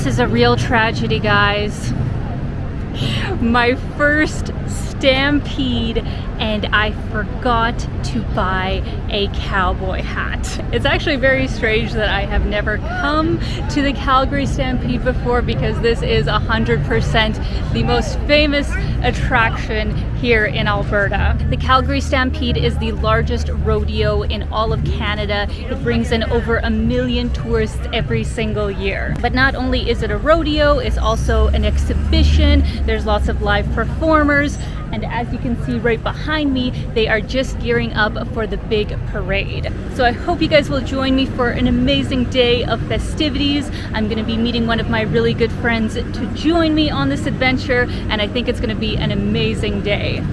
This is a real tragedy, guys. My first Stampede, and I forgot to buy a cowboy hat. It's actually very strange that I have never come to the Calgary Stampede before, because this is 100% the most famous attraction here in Alberta. The Calgary Stampede is the largest rodeo in all of Canada. It brings in over 1 million tourists every single year. But not only is it a rodeo, it's also an exhibition. There's lots of live performers, and as you can see right behind me, they are just gearing up for the big parade. So I hope you guys will join me for an amazing day of festivities. I'm going to be meeting one of my really good friends to join me on this adventure, and I think it's going to be an amazing day.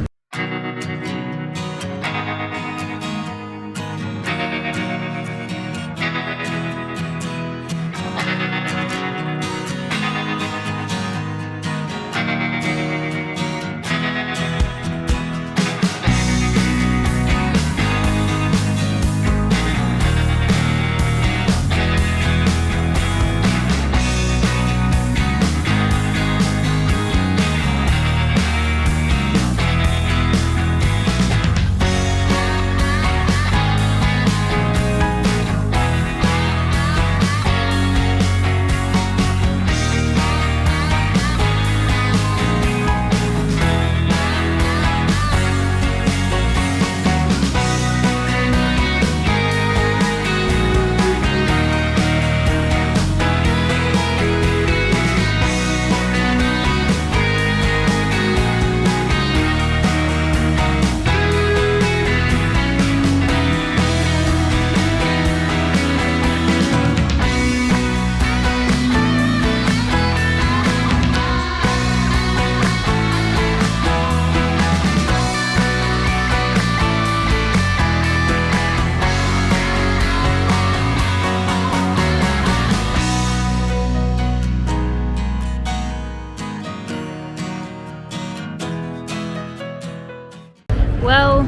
Well,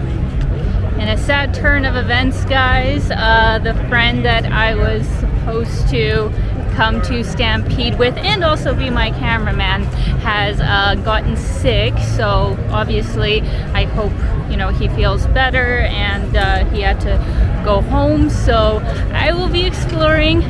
in a sad turn of events, guys, the friend that I was supposed to come to Stampede with and also be my cameraman has gotten sick. So obviously I hope, you know, he feels better, and he had to go home. So I will be exploring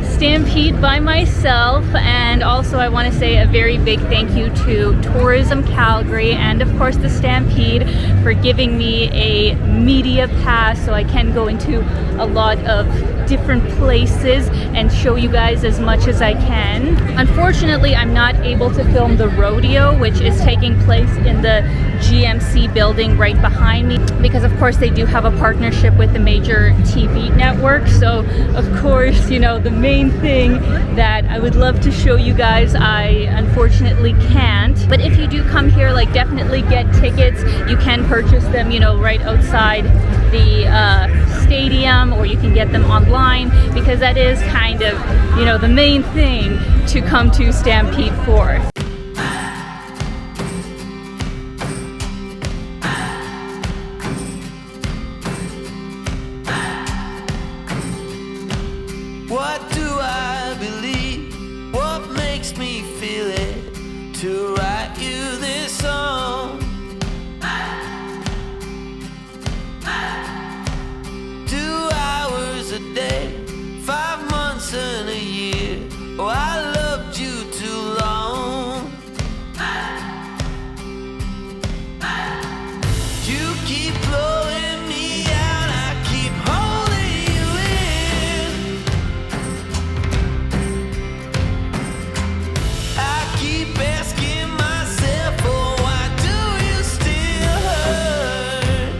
Stampede by myself. And also I want to say a very big thank you to Tourism Calgary and of course the Stampede for giving me a media pass, so I can go into a lot of different places and show you guys as much as I can. Unfortunately, I'm not able to film the rodeo, which is taking place in the GMC building right behind me, because of course they do have a partnership with the major TV network. So of course, you know, the main thing that I would love to show you guys, I unfortunately can't. But if you do come here, like, definitely get tickets. You can purchase them, you know, right outside the stadium, or you can get them online, because that is kind of, you know, the main thing to come to Stampede for. What do I believe? What makes me feel it to write you this song? 2 hours a day, 5 months and a year. Oh, I loved you too long. You keep blowing me out, I keep holding you in. I keep asking myself, oh, why do you still hurt?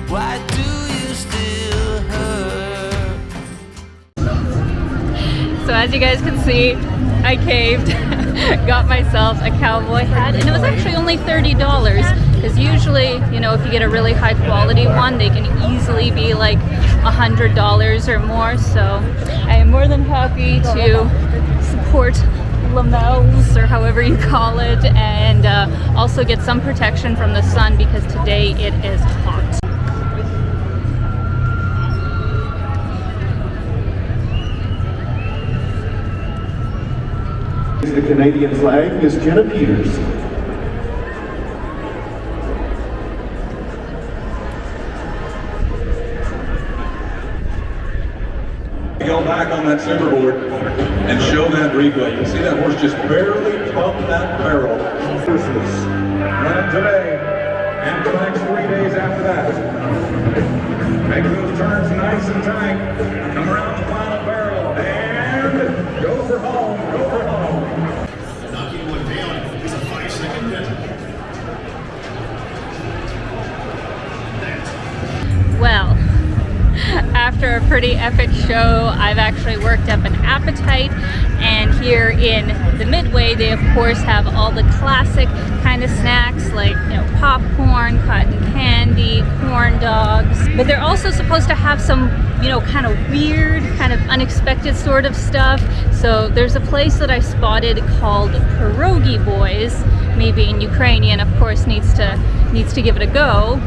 Why do you still hurt? So as you guys can see, I caved, got myself a cowboy hat, and it was actually only $30, because usually, you know, if you get a really high quality one, they can easily be like $100 or more. So I am more than happy to support lamels, or however you call it, and also get some protection from the sun, because today it is hot. The Canadian flag is Jenna Peters. Go back on that centerboard and show that replay. You see that horse just barely bump that barrel. Run today and the next 3 days after that. Make those turns nice and tight. Come around the final barrel and go for home. Go for home. Knocking one down is a 5-second penalty. Well, after a pretty epic show, I've actually worked up an appetite, and here in the Midway they of course have all the classic kind of snacks like, you know, popcorn, cotton candy, corn dogs, but they're also supposed to have some, you know, kind of weird, kind of unexpected sort of stuff. So there's a place that I spotted called Pierogi Boys, maybe in Ukrainian, of course, needs to give it a go.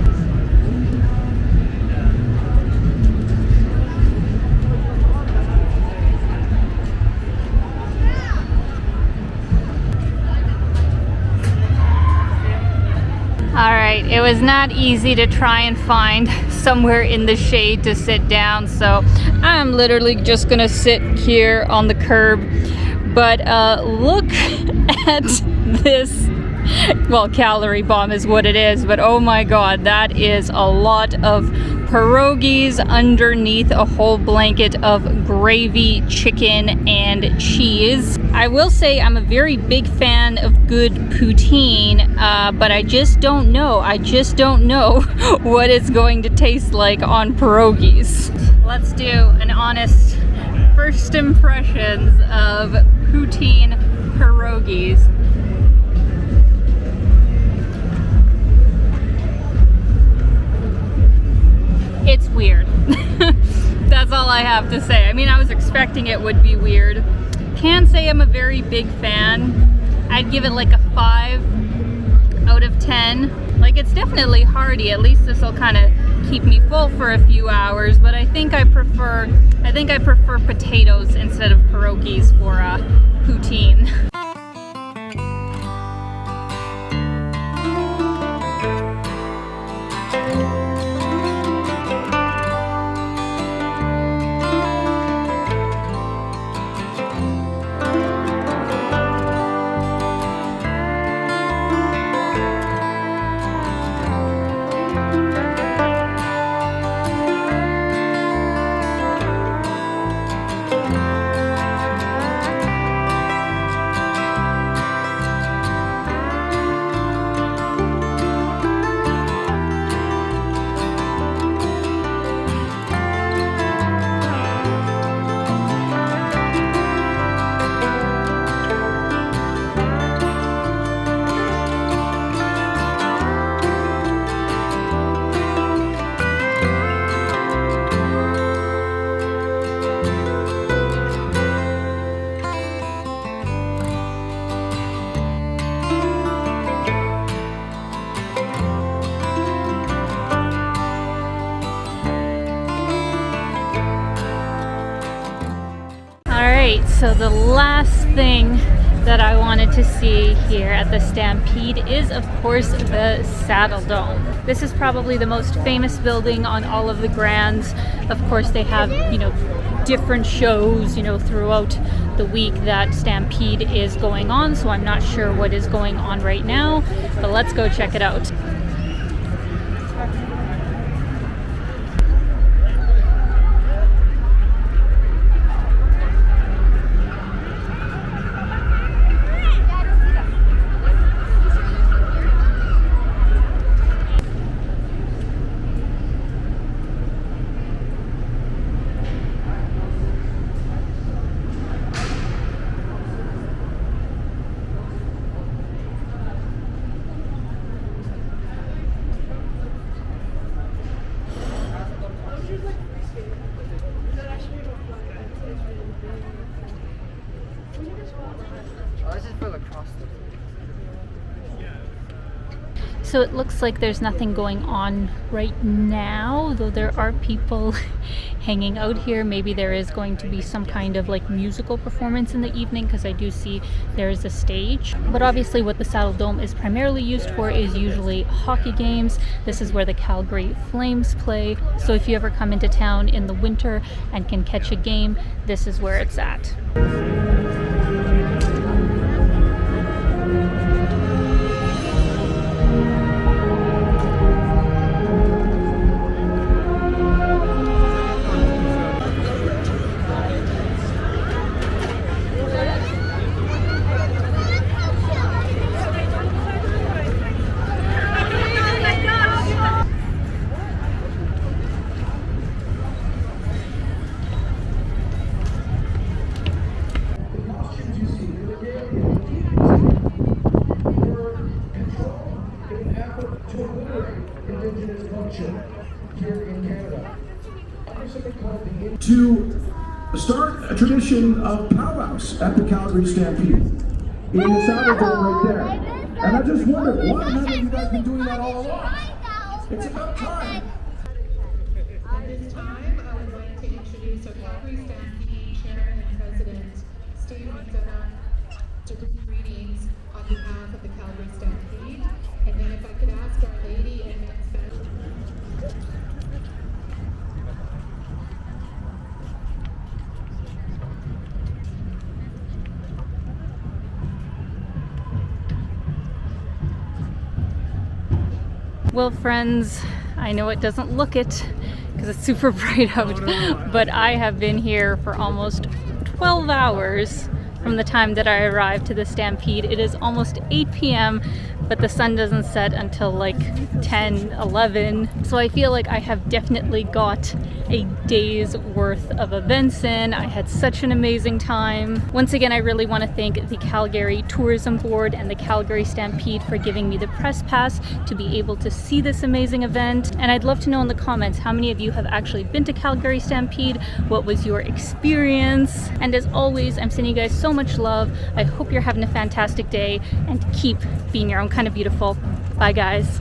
Alright, it was not easy to try and find somewhere in the shade to sit down, so I'm literally just gonna sit here on the curb. But look at this. Well, calorie bomb is what it is, but oh my god, that is a lot of pierogies underneath a whole blanket of gravy, chicken, and cheese. I will say I'm a very big fan of good poutine, but I just don't know. I just don't know what it's going to taste like on pierogies. Let's do an honest first impressions of poutine pierogies. It's weird. That's all I have to say. I mean, I was expecting it would be weird. Can't say I'm a very big fan. I'd give it like a 5 out of 10. Like, it's definitely hearty. At least this will kind of keep me full for a few hours, but I think I prefer potatoes instead of pierogies for poutine. So the last thing that I wanted to see here at the Stampede is, of course, the Saddle Dome. This is probably the most famous building on all of the Grands. Of course, they have, you know, different shows, you know, throughout the week that Stampede is going on. So I'm not sure what is going on right now, but let's go check it out. So it looks like there's nothing going on right now, though there are people hanging out here. Maybe there is going to be some kind of like musical performance in the evening, because I do see there is a stage. But obviously what the Saddle Dome is primarily used for is usually hockey games. This is where the Calgary Flames play. So if you ever come into town in the winter and can catch a game, this is where it's at. To start a tradition of powwows at the Calgary Stampede in the Saddle Dome right there. And I just wondered, why haven't you guys been doing that all along? It's about time. At this time, I would like to introduce our Calgary Stampede Chairman and President, Steve Mcleod, to bring greetings on behalf of the Calgary Stampede. And then if I could ask Our Lady and Men's Band. Well, friends, I know it doesn't look it because it's super bright out, but I have been here for almost 12 hours from the time that I arrived to the Stampede. It is almost 8 p.m., but the sun doesn't set until like 10, 11. So I feel like I have definitely got a day's worth of events in. I had such an amazing time. Once again, I really want to thank the Calgary Tourism Board and the Calgary Stampede for giving me the press pass to be able to see this amazing event. And I'd love to know in the comments how many of you have actually been to Calgary Stampede. What was your experience? And as always, I'm sending you guys so much love. I hope you're having a fantastic day, and keep being your own kind of beautiful. Bye, guys.